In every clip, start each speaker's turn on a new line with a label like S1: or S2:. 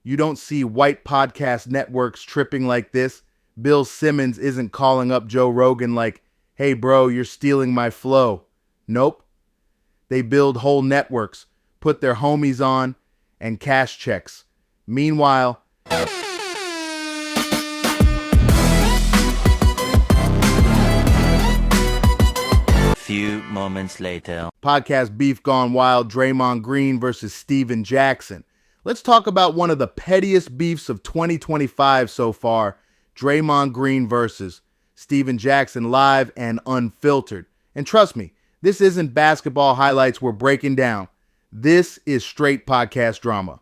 S1: You don't see white podcast networks tripping like this. Bill Simmons isn't calling up Joe Rogan like, hey bro, you're stealing my flow. Nope. They build whole networks, put their homies on, and cash checks. Meanwhile,
S2: Few moments later.
S1: podcast beef gone wild, Draymond Green versus Steven Jackson. Let's talk about one of the pettiest beefs of 2025 so far, Draymond Green versus Steven Jackson, live and unfiltered. And trust me, this isn't basketball highlights we're breaking down. This is straight podcast drama.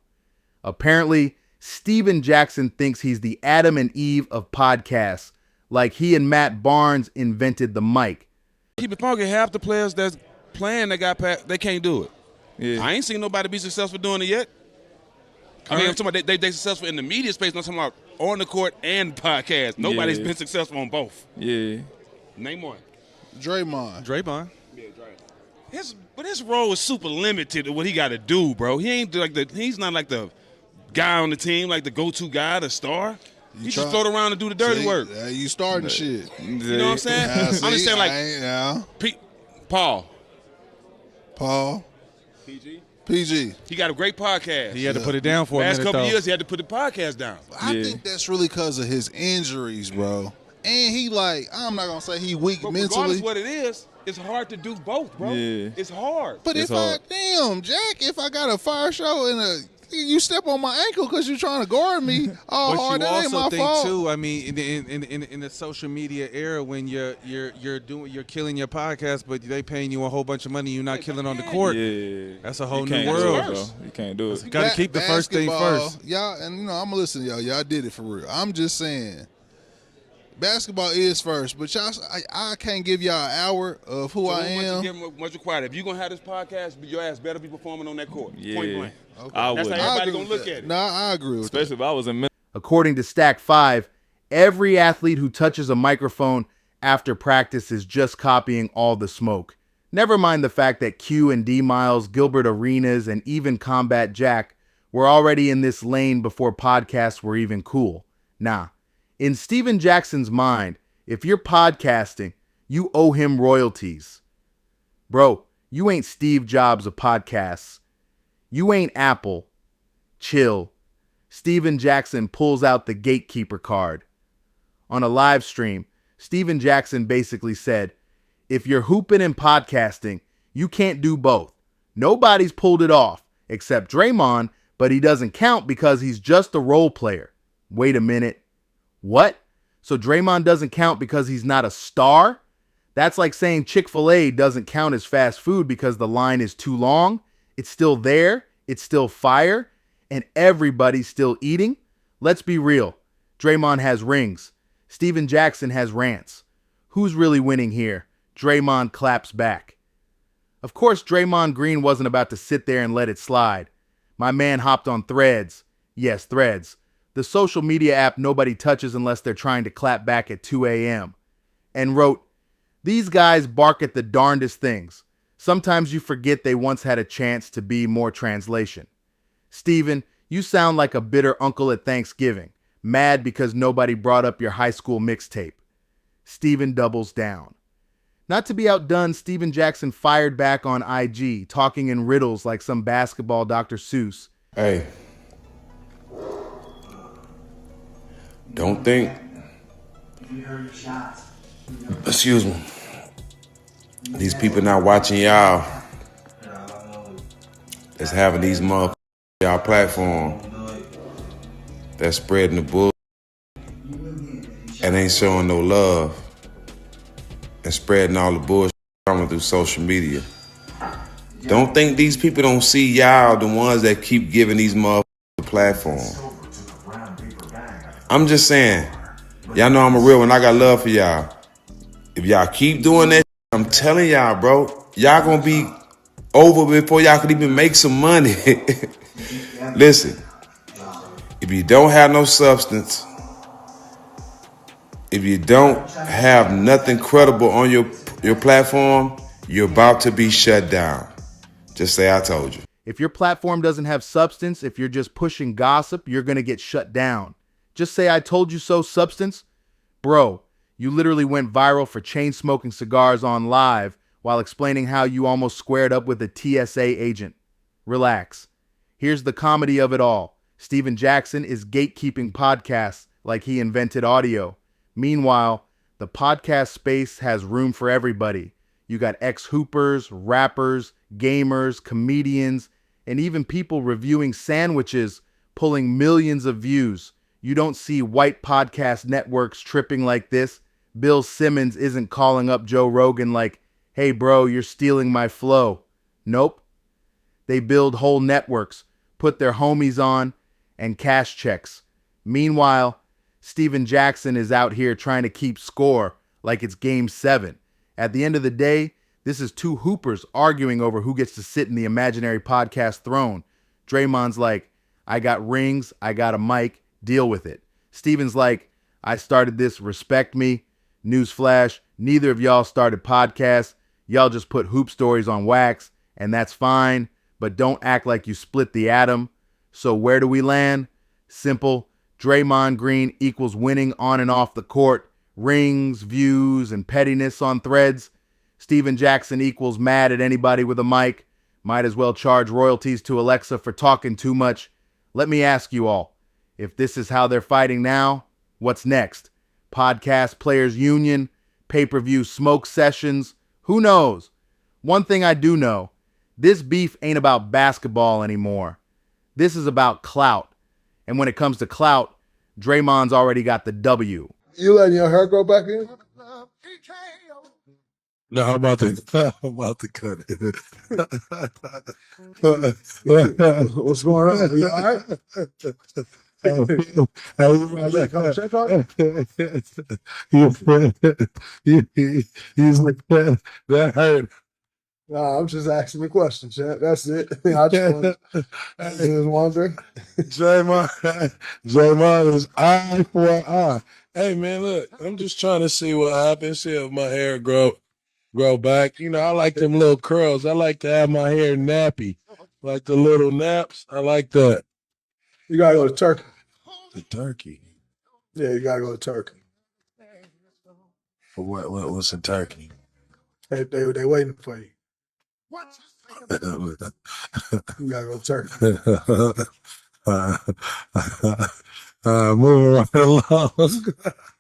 S1: Apparently, Steven Jackson thinks he's the Adam and Eve of podcasts, like he and Matt Barnes invented the mic.
S3: Keep it funky. Half the players that's playing that got past, they can't do it.
S4: Yeah.
S3: I ain't seen nobody be successful doing it yet. I mean, I'm talking about they successful in the media space. I'm talking about on the court and podcast. Nobody's been successful on both.
S4: Yeah.
S3: Name one.
S5: Draymond.
S3: Yeah, Draymond. But his role is super limited to what he got to do, bro. He's not like the guy on the team, like the go-to guy, the star. He just float around and do the dirty work.
S5: You starting shit.
S3: You know what I'm saying?
S5: Yeah,
S3: I'm just saying, like, Paul.
S5: PG.
S3: He got a great podcast.
S4: He had to put it down for a
S3: Last
S4: minute,
S3: couple
S4: though.
S3: years, he had to put the podcast down.
S5: I think that's really because of his injuries, bro. And he I'm not going to say he weak
S3: But
S5: mentally.
S3: regardless of what it is, it's hard to do both, bro.
S4: Yeah.
S3: It's hard.
S5: But
S4: It's
S5: if
S4: hard.
S5: if I got a fire show and you step on my ankle because you're trying to guard me all
S4: But
S5: hard,
S4: you
S5: that ain't my
S4: also think
S5: fault.
S4: too. I mean, in the social media era, when you're killing your podcast, but they paying you a whole bunch of money, you're not killing on the court.
S6: Yeah,
S4: That's a whole
S6: you
S4: new
S6: can't
S4: world,
S6: do it,
S4: bro.
S6: You can't do it.
S4: You got to keep the first thing
S5: Basketball,
S4: first.
S5: Y'all, and I'm gonna listen to y'all. Y'all did it for real. I'm just saying, basketball is first, but y'all, I can't give y'all an hour of who I am.
S3: Much required. If you're going to have this podcast, your ass better be performing on that court.
S6: Yeah.
S3: Point blank.
S6: I
S3: That's
S6: would,
S3: how everybody
S5: I agree
S3: going to
S5: with
S3: look
S5: that.
S3: at it.
S5: Nah, I agree with
S6: especially if I was in.
S1: According to Stack 5, every athlete who touches a microphone after practice is just copying all the smoke. Never mind the fact that Q and D Miles, Gilbert Arenas, and even Combat Jack were already in this lane before podcasts were even cool. Nah, in Steven Jackson's mind, if you're podcasting, you owe him royalties. Bro, you ain't Steve Jobs of podcasts. You ain't Apple. Chill. Steven Jackson pulls out the gatekeeper card. On a live stream, Steven Jackson basically said, if you're hooping and podcasting, you can't do both. Nobody's pulled it off, except Draymond, but he doesn't count because he's just a role player. Wait a minute. What? So Draymond doesn't count because he's not a star? That's like saying Chick-fil-A doesn't count as fast food because the line is too long. It's still there, it's still fire, and everybody's still eating. Let's be real. Draymond has rings. Steven Jackson has rants. Who's really winning here? Draymond claps back. Of course, Draymond Green wasn't about to sit there and let it slide. My man hopped on Threads. Yes, Threads. The social media app nobody touches unless they're trying to clap back at 2 a.m. and wrote, "These guys bark at the darndest things. Sometimes you forget they once had a chance to be more translation. Steven, you sound like a bitter uncle at Thanksgiving, mad because nobody brought up your high school mixtape." Steven doubles down. Not to be outdone, Steven Jackson fired back on IG, talking in riddles like some basketball Dr. Seuss.
S7: Hey, don't think. Excuse me. These people not watching y'all. That's having these motherfuckers on y'all platform. That's spreading the bull and ain't showing no love and spreading all the bullshit through social media. Don't think these people don't see y'all, the ones that keep giving these motherfuckers the platform. I'm just saying, y'all know I'm a real one. I got love for y'all. If y'all keep doing that, I'm telling y'all, bro, y'all gonna be over before y'all can even make some money. Listen, if you don't have no substance, if you don't have nothing credible on your platform, you're about to be shut down. Just say I told you.
S1: If your platform doesn't have substance, if you're just pushing gossip, you're going to get shut down. Just say I told you so substance. Bro, you literally went viral for chain smoking cigars on live while explaining how you almost squared up with a TSA agent. Relax. Here's the comedy of it all. Steven Jackson is gatekeeping podcasts like he invented audio. Meanwhile, the podcast space has room for everybody. You got ex-hoopers, rappers, gamers, comedians, and even people reviewing sandwiches pulling millions of views. You don't see white podcast networks tripping like this. Bill Simmons isn't calling up Joe Rogan like, hey bro, you're stealing my flow. Nope. They build whole networks, put their homies on, and cash checks. Meanwhile, Steven Jackson is out here trying to keep score like it's Game 7. At the end of the day, this is two hoopers arguing over who gets to sit in the imaginary podcast throne. Draymond's like, I got rings, I got a mic, deal with it. Steven's like, I started this, respect me. Newsflash, neither of y'all started podcasts. Y'all just put hoop stories on wax, and that's fine, but don't act like you split the atom. So where do we land? Simple. Draymond Green equals winning on and off the court. Rings, views, and pettiness on threads. Steven Jackson equals mad at anybody with a mic. Might as well charge royalties to Alexa for talking too much. Let me ask you all, if this is how they're fighting now, what's next? Podcast Players Union? Pay-per-view smoke sessions? Who knows? One thing I do know, this beef ain't about basketball anymore. This is about clout. And when it comes to clout, Draymond's already got the W.
S6: You letting your hair grow back in?
S8: No, I'm about to cut it.
S6: What's going on? Are you all right? Come check on
S8: it. He's like, that hurt.
S6: Nah, I'm just asking the question, Chad. That's it. I just wondering.
S8: Draymond is eye for an eye. Hey man, look, I'm just trying to see what happens. See if my hair grow back. You know, I like them little curls. I like to have my hair nappy, like the little naps. I like that.
S6: You gotta go to Turkey.
S8: The turkey.
S6: Yeah, you gotta go to Turkey.
S8: For what's in Turkey?
S6: They waiting for you. You gotta go to Turkey.
S8: Moving right along.